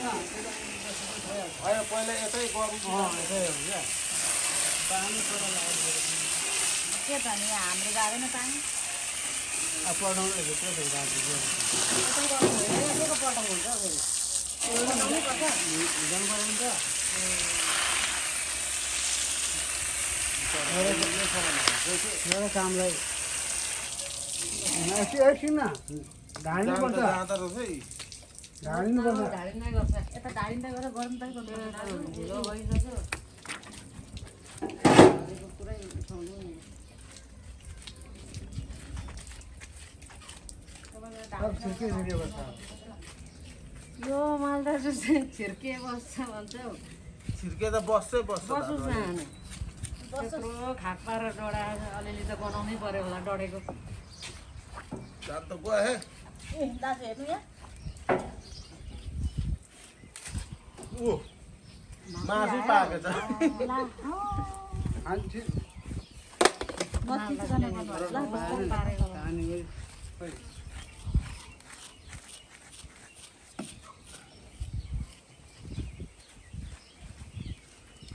भयो पहिला यतै गरौँ यतै हो क्या पानी पर लाग्यो के त नि हाम्रो जाँदैन पानी अब पढाउनु भित्र फेरि राति यतिको पटाउनु हुन्छ फेरि पटाउनै पर्छ हिँड्नु पऱ्यो नि त मेरो कामलाई एकछिन न ढाल्नुपर्छ जाँदा रहेछ ढाल्नुपर्छ ढाडिँदै गर्छ यता ढाडिँदै गरेर गरम त ढिलो भइसक्यो पुरै उठाउनु यो मालदा चाहिँ छिर्के बस्छ भन्छ हौ छिर्के त बस्छै बस्छ बसोस् न त्यत्रो खाक्पा र डढा अलिअलि त बनाउनै पर्यो होला डढेको जान त गयो हे ए दाजु हेर्नु यहाँ ऊ मासु पाएको छ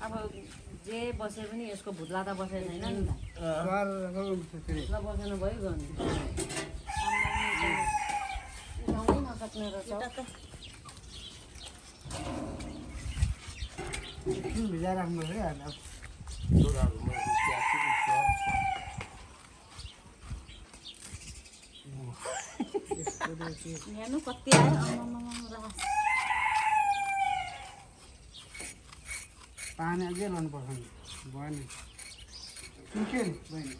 अब जे बसे पनि यसको भुत्ला त बसेको छैन नि त भुत्ला बसेन भयो गर्ने उठाउनै नसक्ने रहेछ भिजा राख्नु है हेर्नु कति आयो पानी अझै लानुपर्छ नि भयो नि सुक्यो नि बहिनी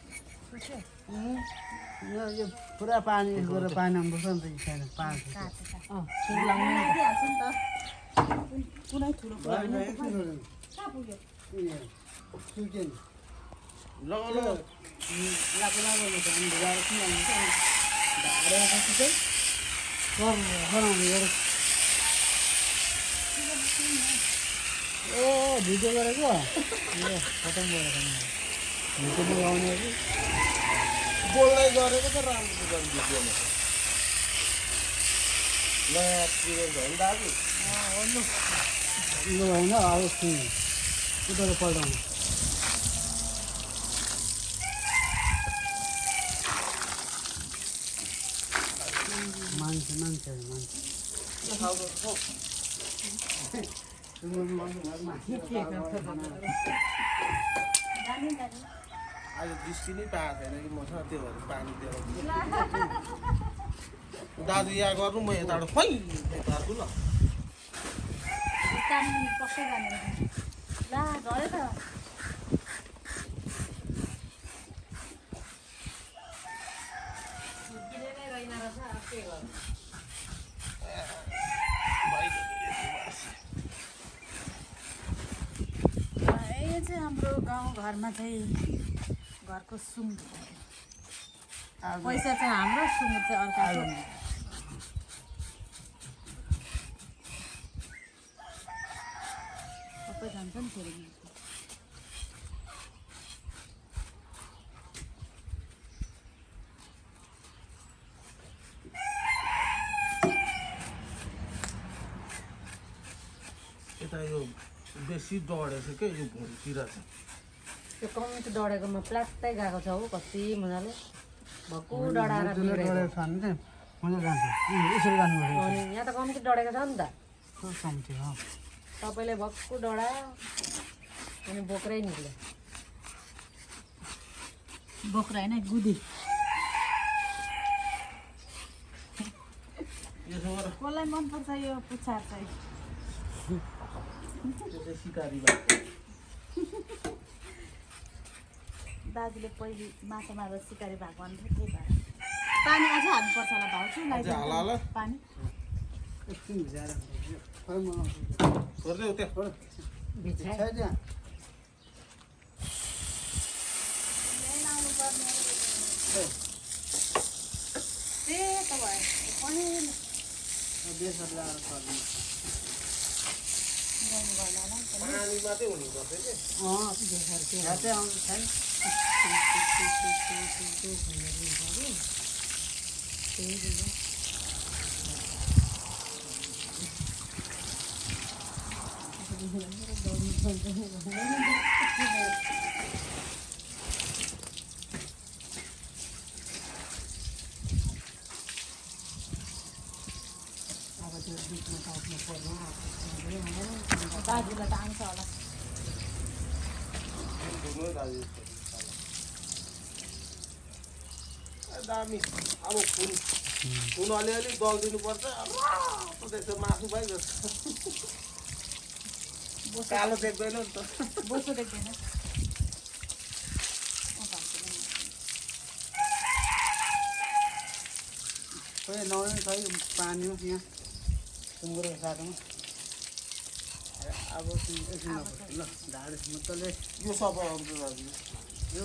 यो पुरा पानी गरेर पानी आउनुपर्छ नि त छैन पानी कुनै ठुलो सुक्यो नि ल ल लाको लाको पानी भिजाएर किन आउँछ ढाडेपछि चाहिँ बनाउनु ए भिडियो गरेको ए खतम गरेको भिडियो लगाउने कि बोल्दै गरेको त राम्रो छ भिडियोमा नयाँ एक्सपिरियन्स हो नि दाजु यो होइन अब उता पल्टाउनु मान्छे अहिले बिस्किनै पाएको छैन कि मसँग त्यो भएर पानी दिएर दाजु यहाँ गर्नु म यताबाट फै यताको ल पक्कै जाने ला गयो त गिरेरै रहेन रहेछ अब के गर्नु यो चाहिँ हाम्रो गाउँघरमा चाहिँ घरको सुँगुर पैसा चाहिँ हाम्रो सुँगुर चाहिँ अर्काको सबै जान्छ नि फेरि यता यो बेसी डढेछ क्या यो भुँडीतिर चाहिँ त्यो कम्ती डढेकोमा प्लात्तै गएको छ हौ कति मजाले भक्कु डढाएर अनि यहाँ त कम्ती डढेको छ नि त तपाईँले भक्कु डढायो अनि बोक्रै निक्ल्यो बोक्रा होइन गुदी कसलाई मनपर्छ यो पुच्छार चाहिँ सिकारी भएको दाजुले पहिले माछा मारेर सिकारी भएको अन्त त्यही भएर पानी अझै हाल्नुपर्छ होला भाउ चाहिँ पानी भिजायो त्यही त भयो पनि पानी मात्रै हुनुपर्छ कि अब त्यो बिचमा काट्नु पर्दैन दाजुलाई त आउँछ होला धुनु है दाजु दामी अब खुन अलिअलि दलिदिनुपर्छ त्यसो मासु भइ जस्तो कालो देख्दैन नि त बोसो देख्दैन खोइ नआउने खै पानी हो यहाँ सुँगुरको साथमा अब एकछिन ल झाडु मजाले यो सबै आउँछ दाजु यो